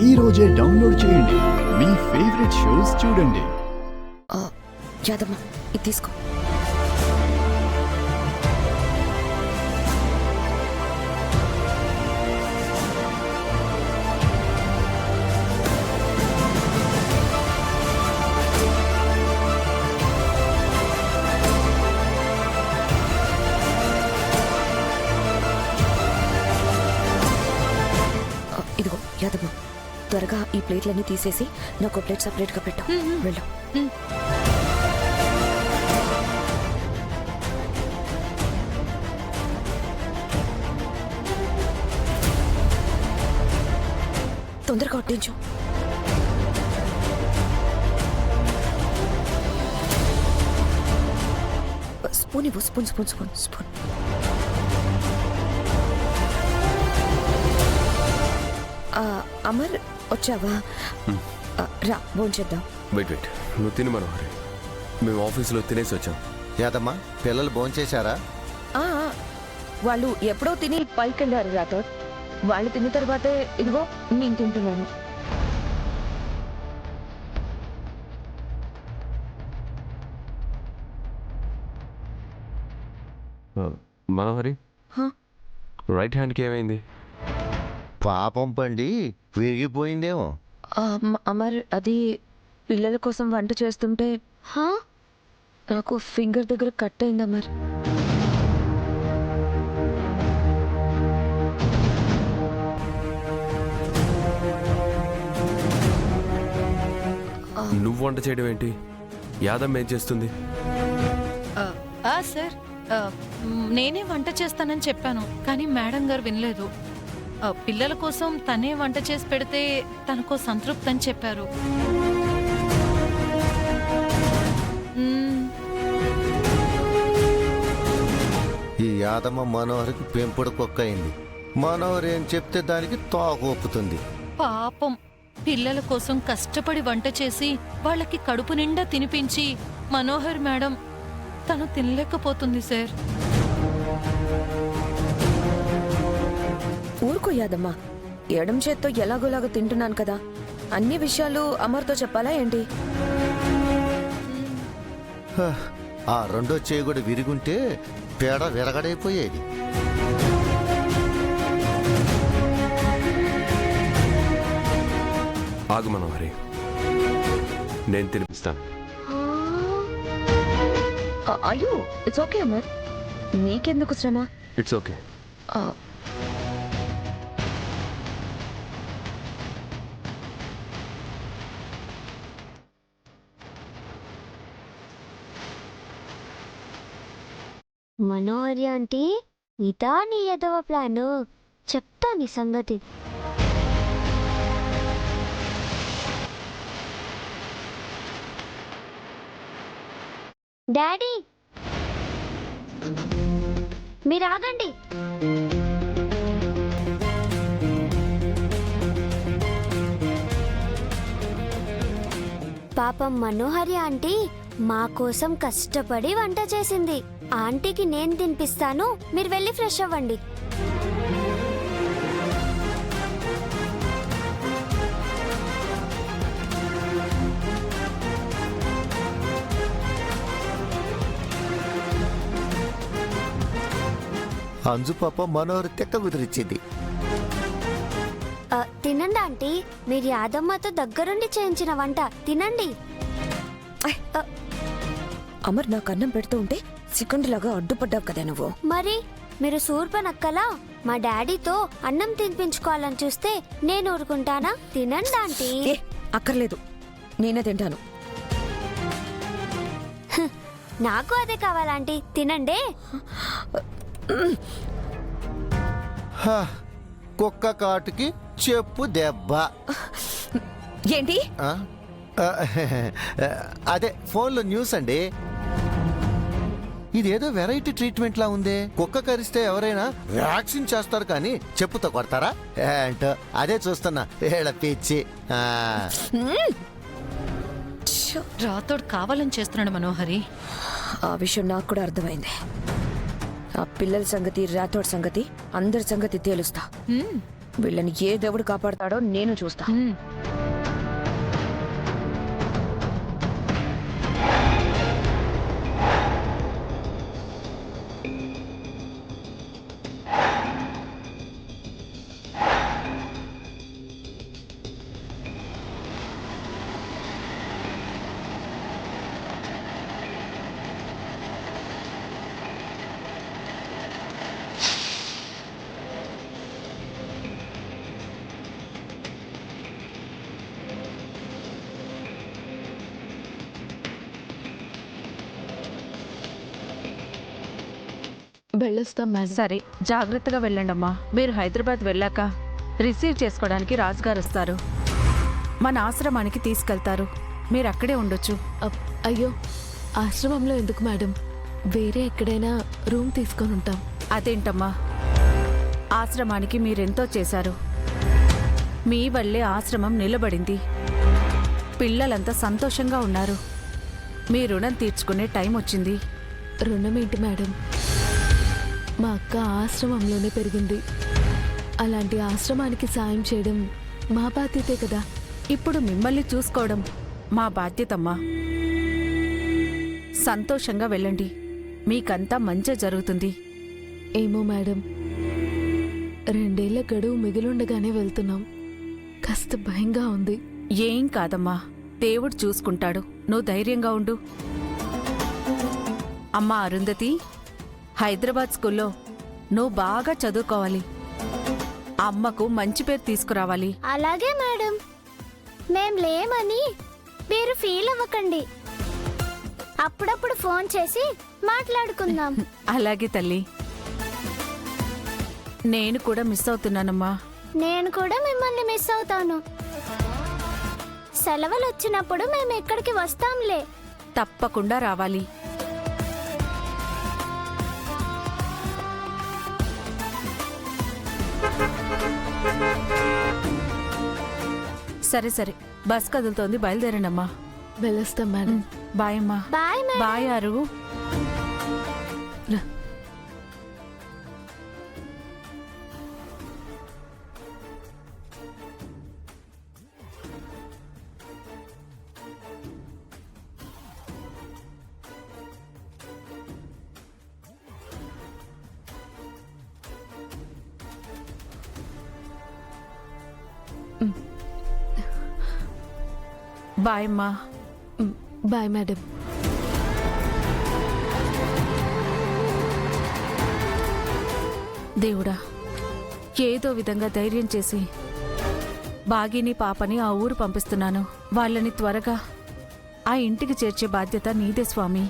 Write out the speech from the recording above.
ఈ రోజే డౌన్లోడ్ చేయండి. మీ ఫేవరెట్ షోస్ చూడండి. యాదమ్మ ఇది తీసుకో. ఇదిగో యాదమ్మ, త్వరగా ఈ ప్లేట్లన్నీ తీసేసి నాకు ప్లేట్ సపరేట్గా పెట్టు. వెళ్ళు. తొందరగా వడ్డించు. స్పూన్ ఇవ్వు. Spoon spoon spoon spoon. Amar వచ్చావా? రా భోంచేద్దాం. వెయిట్ నువ్వు తిని మనోహరి, మేము ఆఫీసులో తినేసి వచ్చాం. యాదమ్మా, పిల్లలు భోంచేశారా? వాళ్ళు ఎప్పుడో తిని పైకి వెళ్ళారు రాథోడ్. వాళ్ళు తిన్న తర్వాతే ఇదిగో నేను తింటున్నాను. మనోహరి, రైట్ హ్యాండ్కి ఏమైంది? పాపం పండి విరిగిపోయిందేమో. అమర్, అది పిల్లల కోసం వంట చేస్తుంటే నాకు ఫింగర్ దగ్గర కట్ అయింది అమర్. నువ్వు వంట చేయడం ఏంటి? యాదమ్మ ఏం చేస్తుంది? సార్, నేనే వంట చేస్తానని చెప్పాను, కానీ మేడం గారు వినలేదు. పిల్లల కోసం తనే వంట చేసి పెడితే తనకో సంతృప్తి అని చెప్పారు. ఈ యాదమ్మ మనోహరికి పెంపుడు కుక్క అయింది. మనోహర్ ఏం చెప్తే దానికి తోక ఒప్పుతుంది. పాపం, పిల్లల కోసం కష్టపడి వంట చేసి వాళ్ళకి కడుపు నిండా తినిపించి మనోహర్ మేడం తను తినలేకపోతుంది సార్. ఊరుకో యాదమ్మా, ఎడం చేత్తో ఎలాగోలాగా తింటున్నాను కదా, అన్ని విషయాలు అమర్తో చెప్పాలా ఏంటి? ఆ రెండో చేయి కూడా విరుగుంటే పేడ విరగడైపోయేది. ఆగు మనోహరి, నేను తినిపిస్తాను. అయ్యో, ఇట్స్ ఓకే అమర్, నీకెందుకు శ్రమ? It's okay. మనోహరి ఆంటీ, ఇదా నీ ఎదవ ప్లాను? చెప్తా నీ సంగతి. డాడీ, మీరు ఆగండి. పాపం మనోహరి ఆంటీ మా కోసం కష్టపడి వంట చేసింది. ఆంటీకి నేను తినిపిస్తాను, మీరు వెళ్ళి ఫ్రెష్ అవ్వండి. అంజు పాప మనోహర్ తెక్క కుదిరిచ్చింది. తినండి ఆంటీ, మీరు యాదమ్మతో దగ్గరుండి చేయించిన వంట తినండి. అమర్ నాకు అన్నం పెడుతూ ఉంటే సికండ్లాగా అడ్డుపడ్డావు కదా నువ్వు. మరి మీరు సూర్పనక్కలా మా డాడీతో అన్నం తినిపించుకోవాలని చూస్తే నేను ఊరుకుంటానా? తినండి ఆంటీ. అక్కర్లేదు, నేనే తింటాను. నాకు అదే కావాలంటీ, తినండి. కుక్క కాటుకి చెప్పు దెబ్బ. ఏంటి? అదే ఫోన్లో న్యూస్ అండి. ఇదేదో వెరైటీ ట్రీట్మెంట్ లా ఉందే. కుక్క కరిస్తే ఎవరైనా వ్యాక్సిన్ చేస్తారు కానీ చెప్పుతో కొడతారా ఏంటో అదే చూస్తున్నా. ఏళ్ళ పిచ్చి. రాతోడు కావాలని చేస్తున్నాడు మనోహరి. ఆ విషయం నాకు కూడా అర్థమైంది. ఆ పిల్లల సంగతి, రాతోడ్ సంగతి, అందరి సంగతి తేలుస్తా. వీళ్ళని ఏ దేవుడు కాపాడతాడో నేను చూస్తా. వెళ్ళొస్తాం మేడం. సరే, జాగ్రత్తగా వెళ్ళండమ్మా. మీరు హైదరాబాద్ వెళ్ళాక రిసీవ్ చేసుకోవడానికి రాజుగారు వస్తారు. మన ఆశ్రమానికి తీసుకెళ్తారు. మీరు అక్కడే ఉండొచ్చు. అయ్యో, ఆశ్రమంలో ఎందుకు మేడం? వేరే ఎక్కడైనా రూమ్ తీసుకొని ఉంటాం. అదేంటమ్మా, ఆశ్రమానికి మీరెంతో చేశారు. మీ వల్లే ఆశ్రమం నిలబడింది. పిల్లలంతా సంతోషంగా ఉన్నారు. మీ రుణం తీర్చుకునే టైం వచ్చింది. రుణం ఏంటి మేడం? మా అక్క ఆశ్రమంలోనే పెరిగింది. అలాంటి ఆశ్రమానికి సాయం చేయడం మా బాధ్యతే కదా. ఇప్పుడు మిమ్మల్ని చూసుకోవడం మా బాధ్యతమ్మా. సంతోషంగా వెళ్ళండి. మీకంతా మంచి జరుగుతుంది. ఏమో మేడం, 2 ఏళ్ల గడువు మిగిలుండగానే వెళ్తున్నాం. కాస్త భయంగా ఉంది. ఏం కాదమ్మా, దేవుడు చూసుకుంటాడు. నువ్వు ధైర్యంగా ఉండు. అమ్మా అరుంధతి, హైదరాబాద్ స్కూల్లో నువ్వు బాగా చదువుకోవాలి. అమ్మకు మంచి పేరు తీసుకురావాలి. అలాగే మేడం, మేం లేమని మీరు ఫీల్ అవ్వకండి. అప్పుడప్పుడు ఫోన్ చేసి మాట్లాడుకుందాం. అలాగే తల్లి. నేను కూడా మిస్ అవుతున్నానమ్మా. నేను కూడా మిమ్మల్ని మిస్ అవుతాను. సెలవులు వచ్చినప్పుడు మేము ఇక్కడికి వస్తాంలే. తప్పకుండా రావాలి. సరే సరే, బస్ కదులుతోంది, బయలుదేరండమ్మా. వెళ్ళొస్తాం మేడం. బాయ్ అమ్మా. Bye madam. బాయ్ ఆరు. బాయ్ అమ్మా. Bye madam. దేవుడా, ఏదో విధంగా ధైర్యం చేసి బాగిని పాపని ఆ ఊరు పంపిస్తున్నాను. వాళ్ళని త్వరగా ఆ ఇంటికి చేర్చే బాధ్యత నీదే స్వామి.